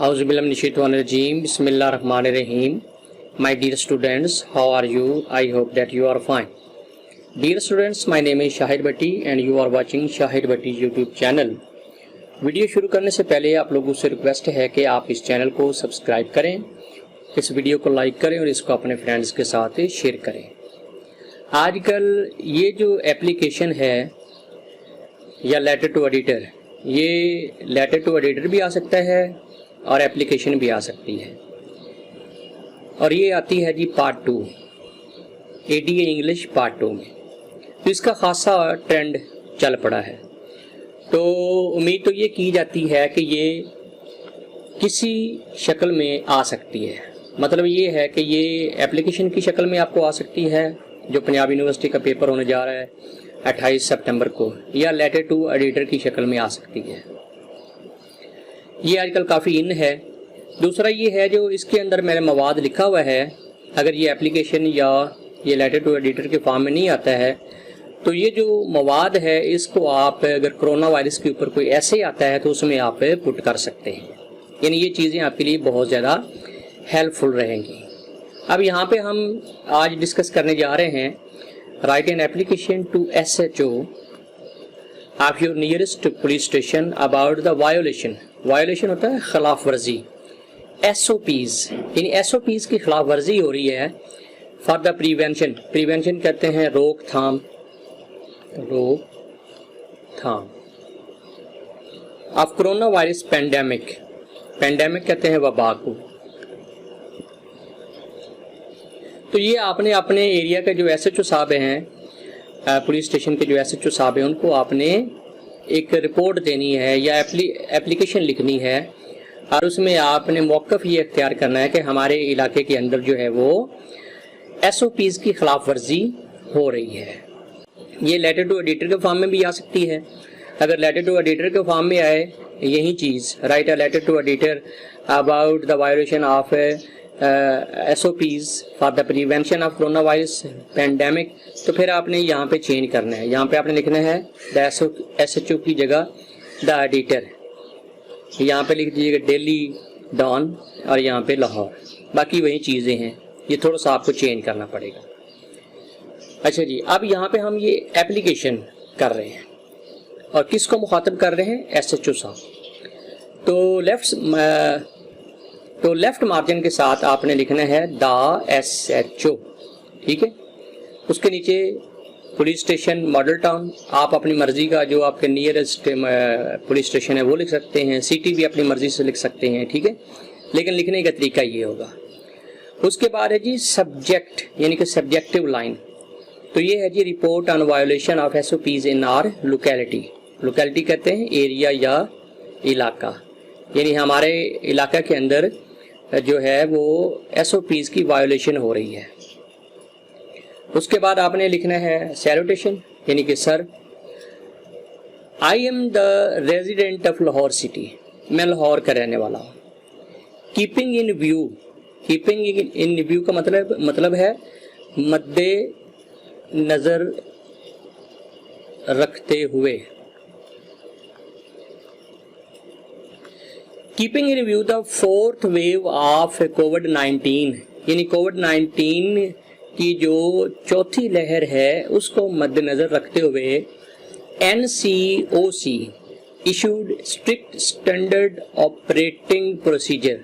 Auzubillahiminash-shaytanir-rajeem. Bismillahir-rahmanir-rahim. My dear students, how are you? I hope that you are fine. Dear students, my name is Shahid Bhatti and you are watching Shahid Bhatti YouTube channel. Video शुरू करने से पहले आप लोगों से request है कि आप इस चैनल को सब्सक्राइब करें, इस वीडियो को लाइक करें और इसको अपने फ्रेंड्स के साथ शेयर करें। आजकल ये जो एप्लीकेशन है या लेटर टू एडिटर, ये लेटर टू एडिटर भी आ सकता है और एप्लीकेशन भी आ सकती है, और ये आती है जी पार्ट 2 ADA इंग्लिश पार्ट 2 में। तो इसका खासा ट्रेंड चल पड़ा है, तो उम्मीद तो ये की जाती है कि ये किसी शक्ल में आ सकती है। मतलब ये है कि ये एप्लीकेशन की शक्ल में आपको आ सकती है, जो पंजाब यूनिवर्सिटी का पेपर होने जा रहा है 28 सितंबर को, या लेटर टू एडिटर की शक्ल में आ सकती है। ये आजकल काफ़ी इन है। दूसरा ये है जो इसके अंदर मेरा मवाद लिखा हुआ है, अगर ये एप्लीकेशन या ये लेटर टू एडिटर के फॉर्म में नहीं आता है तो ये जो मवाद है इसको आप अगर कोरोना वायरस के ऊपर कोई ऐसे आता है तो उसमें आप पुट कर सकते हैं। यानी ये चीज़ें आपके लिए बहुत ज़्यादा हेल्पफुल रहेंगी। अब यहाँ पे हम आज डिस्कस करने जा रहे हैं write an application to SHO of your nearest police station about the violation. Violation होता है खिलाफ वर्जी। SOPs यानी SOPs की खिलाफ वर्जी हो रही है फॉर द प्रिवेंशन। प्रिवेंशन कहते हैं रोकथाम of corona virus pandemic. Pandemic कहते हैं वबा को। तो ये आपने अपने एरिया के जो SHO साहब हैं, पुलिस स्टेशन के जो SHO साहब हैं, उनको आपने एक रिपोर्ट देनी है या एप्लीकेशन लिखनी है, और उसमें आपने मौक़िफ़ ये इख्तियार करना है कि हमारे इलाके के अंदर जो है वो SOPs की खिलाफ वर्जी हो रही है। ये लेटर टू एडिटर के फॉर्म में भी आ सकती है। अगर लेटर टू एडिटर के फॉर्म में आए यही चीज़, write a letter to editor about the violation of SOPs for the prevention of corona virus pandemic, तो फिर आपने यहाँ पे चेंज करना है। यहाँ पे आपने लिखना है द SHO की जगह द एडिटर। यहाँ पे लिख दीजिएगा दिल्ली डॉन और यहाँ पे लाहौर। बाकी वही चीज़ें हैं, ये थोड़ा सा आपको चेंज करना पड़ेगा। अच्छा जी, अब यहाँ पे हम ये एप्लीकेशन कर रहे हैं और किसको मुखातब कर रहे हैं? SHO साहब। तो लेफ्ट मार्जिन के साथ आपने लिखना है द SHO, ठीक है। उसके नीचे पुलिस स्टेशन मॉडल टाउन, आप अपनी मर्जी का जो आपके नियरेस्ट पुलिस स्टेशन है वो लिख सकते हैं। सिटी भी अपनी मर्जी से लिख सकते हैं, ठीक है, लेकिन लिखने का तरीका ये होगा। उसके बाद है जी सब्जेक्ट यानी कि सब्जेक्टिव लाइन। तो ये है जी report on violation of SOPs in our locality. Locality कहते हैं एरिया या इलाका, यानी हमारे इलाका के अंदर जो है वो SOPs की वायोलेशन हो रही है। उसके बाद आपने लिखना है सैल्यूटेशन यानी कि sir, I am the resident of Lahore city, मैं लाहौर का रहने वाला हूँ। Keeping in view, keeping in view का मतलब है मद्दे नज़र रखते हुए। Keeping in view the fourth wave of कोविड-19, यानी कोविड-19 की जो चौथी लहर है उसको मद्देनज़र रखते हुए NCOC issued strict standard operating procedure.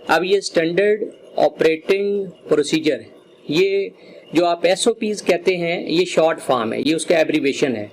अब ये स्टैंडर्ड ऑपरेटिंग प्रोसीजर, ये जो आप SOPs कहते हैं, ये शॉर्ट फॉर्म है, ये उसका एब्रीवेशन है।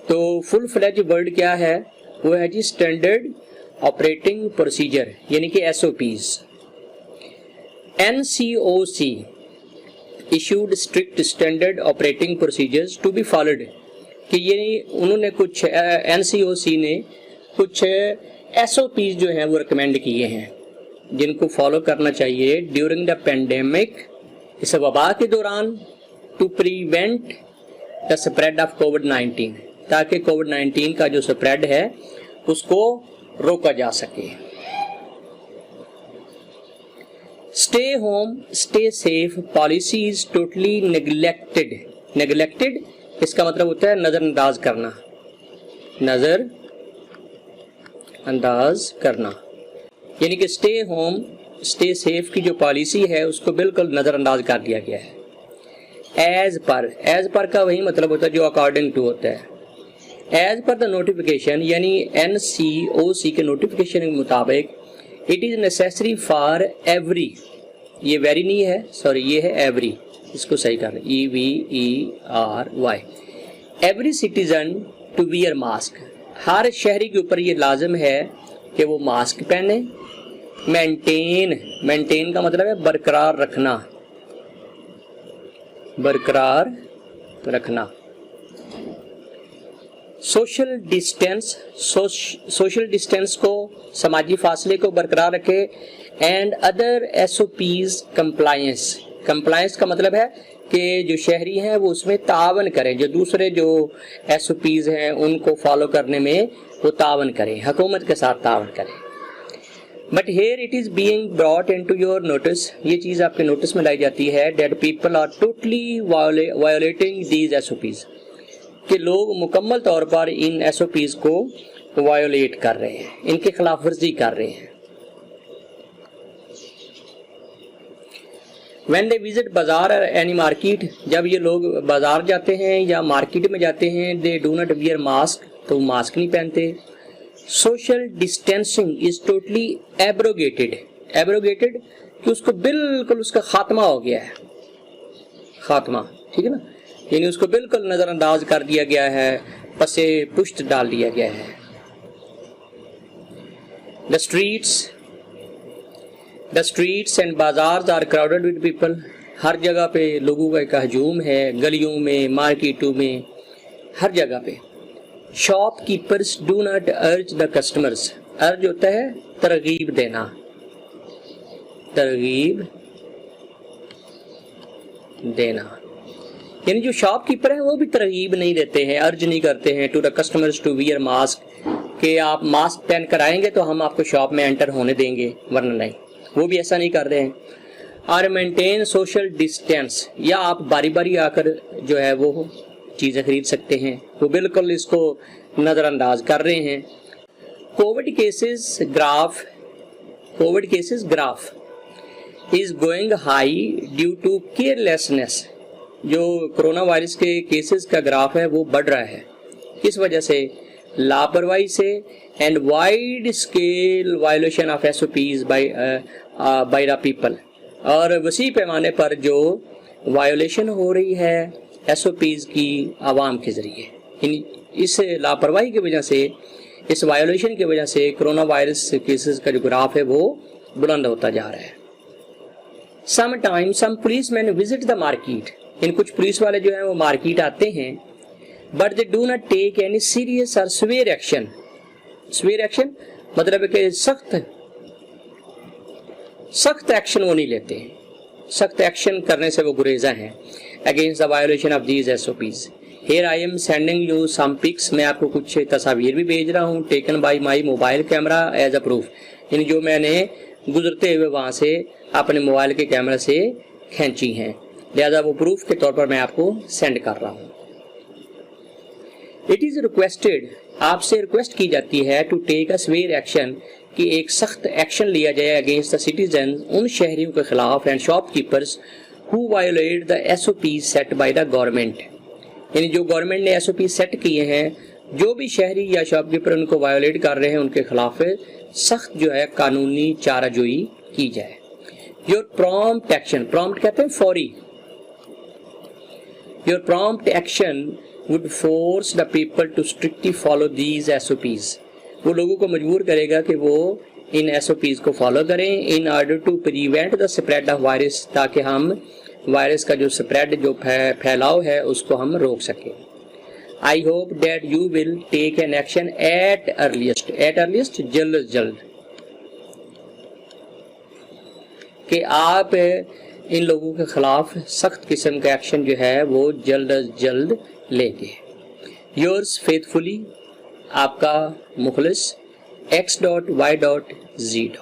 तो फुल फ्लेज वर्ड क्या है? वो है जी स्टैंडर्ड ऑपरेटिंग प्रोसीजर यानी कि SOPs। NCOC issued strict standard operating procedures to be followed, कि ये उन्होंने कुछ NCOC ने कुछ SOPs जो हैं वो रिकमेंड किए हैं जिनको फॉलो करना चाहिए ड्यूरिंग द पेंडेमिक, इस वबा के दौरान, to prevent the spread of कोविड-19, ताकि कोविड-19 का जो स्प्रेड है उसको रोका जा सके। Stay home stay safe policy is totally neglected. Neglected इसका मतलब होता है नज़रअंदाज करना, नज़रअंदाज करना। यानी कि स्टे होम स्टे सेफ की जो पॉलिसी है उसको बिल्कुल नज़रअंदाज कर दिया गया है। एज पर का वही मतलब होता है जो अकॉर्डिंग टू होता है। एज पर द नोटिफिकेशन यानी NCOC के नोटिफिकेशन के मुताबिक it is necessary for every, ये वेरी नहीं है, सॉरी ये है एवरी, इसको सही कर रहे EVERY, every citizen to wear mask, हर शहरी के ऊपर ये लाजिम है कि वो मास्क पहने। मेंटेन का मतलब है बरकरार रखना। सोशल डिस्टेंस को, समाजी फासले को बरकरार रखे। एंड अदर SOPs कंप्लायंस का मतलब है कि जो शहरी हैं वो उसमें तावन करें, जो दूसरे जो SOPs हैं उनको फॉलो करने में वो तावन करें, हुकूमत के साथ तावन करें। But here it is being brought into your notice, ये चीज़ आपके नोटिस में लाई जाती है, that people are totally violating these SOPs, कि लोग मुकम्मल तौर पर इन SOPs को वायोलेट कर रहे हैं, इनके खिलाफ वर्जी कर रहे हैं। When they visit बाजार और एनी मार्केट, जब ये लोग बाजार जाते हैं या मार्केट में जाते हैं, दे डू नॉट वियर मास्क, तो मास्क नहीं पहनते। Social distancing is totally abrogated कि उसको बिल्कुल उसका खात्मा हो गया है, खात्मा, ठीक है ना, यानी उसको बिल्कुल नज़रअंदाज कर दिया गया है, पसे पुष्ट डाल दिया गया है। The streets and bazaars are crowded with people, हर जगह पे लोगों का एक हजूम है, गलियों में, मार्केटों में, हर जगह पे। शॉपकीपर्स डू नॉट अर्ज द कस्टमर्स, अर्ज होता है तरगीब देना, यानी जो शॉपकीपर है वो भी तरगीब नहीं देते हैं, अर्ज नहीं करते हैं to the customers to wear mask, कि आप मास्क पहन कर आएंगे तो हम आपको शॉप में एंटर होने देंगे, वरना नहीं, वो भी ऐसा नहीं कर रहे हैं। और मेंटेन सोशल डिस्टेंस, या आप बारी बारी आकर जो है वो चीज़ें खरीद सकते हैं, वो बिल्कुल इसको नज़रअंदाज कर रहे हैं। Covid cases graph is going high due to carelessness, जो कोरोना वायरस के केसेस का ग्राफ है वो बढ़ रहा है, किस वजह से, लापरवाही से, and wide scale violation of SOPs by the people, और वसी पैमाने पर जो वायोलेशन हो रही है SOPs की आवाम के ज़रिए। इस लापरवाही की वजह से, इस वायोलेशन की वजह से कोरोना वायरस केसेस का जो ग्राफ है वो बुलंद होता जा रहा है। Sometimes some policeman visit the market, इन कुछ पुलिस वाले जो है वो मार्केट आते हैं, but they do not take any serious और स्वेयर एक्शन मतलब है कि सख्त एक्शन वो नहीं लेते हैं, सख्त एक्शन करने से वो गुरेजा हैं against the violation of these SOPs। Here I am sending you some pics, मैं आपको कुछ तस्वीर भी भेज रहा हूँ, taken by my mobile camera as a proof, यानी जो मैंने गुजरते हुए वहाँ से अपने मोबाइल के कैमरा से खींची हैं, लिहाजा वो प्रूफ के तौर पर मैं आपको सेंड कर रहा हूँ। इट इज़ रिक्वेस्टेड, आपसे रिक्वेस्ट की जाती है, to take a severe action, कि एक सख्त एक्शन लिया जाए अगेंस्ट द सिटीजन, उन शहरियों के खिलाफ, and shopkeepers who violet the SOPs set by the government, यानी जो गवर्नमेंट ने SOP सेट किए हैं, जो भी शहरी या शॉपकीपर उनको वायोलेट कर रहे हैं उनके खिलाफ सख्त जो है कानूनी चाराजोई की जाए। योर प्रॉम्प्ट एक्शन, प्रॉम्प्ट कहते हैं फौरी, your prompt action would force the people to strictly follow these SOPs, वो लोगों को मजबूर करेगा कि वो इन SOPs को फॉलो करें, in order to prevent the spread of virus, ताकि हम वायरस का जो स्प्रेड जो फैलाव है उसको हम रोक सकें। I hope that you will take an action at earliest, जल्द से जल्द, कि आप इन लोगों के खिलाफ सख्त किस्म का एक्शन जो है वो जल्द से जल्द लेंगे। योर्स फेथफुली, आपका मुखलिस X.Y.Z.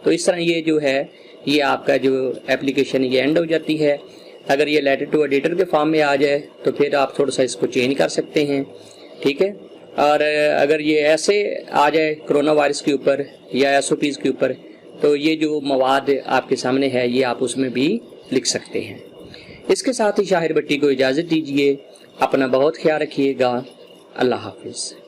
तो इस तरह ये जो है ये आपका जो एप्लीकेशन ये एंड हो जाती है। अगर ये लेटर टू एडिटर के फॉर्म में आ जाए तो फिर आप थोड़ा सा इसको चेंज कर सकते हैं, ठीक है। और अगर ये ऐसे आ जाए कोरोना वायरस के ऊपर या SOPs के ऊपर, तो ये जो मवाद आपके सामने है ये आप उसमें भी लिख सकते हैं। इसके साथ ही शाहिर भट्टी को इजाज़त दीजिए। अपना बहुत ख्याल रखिएगा। अल्लाह हाफिज़।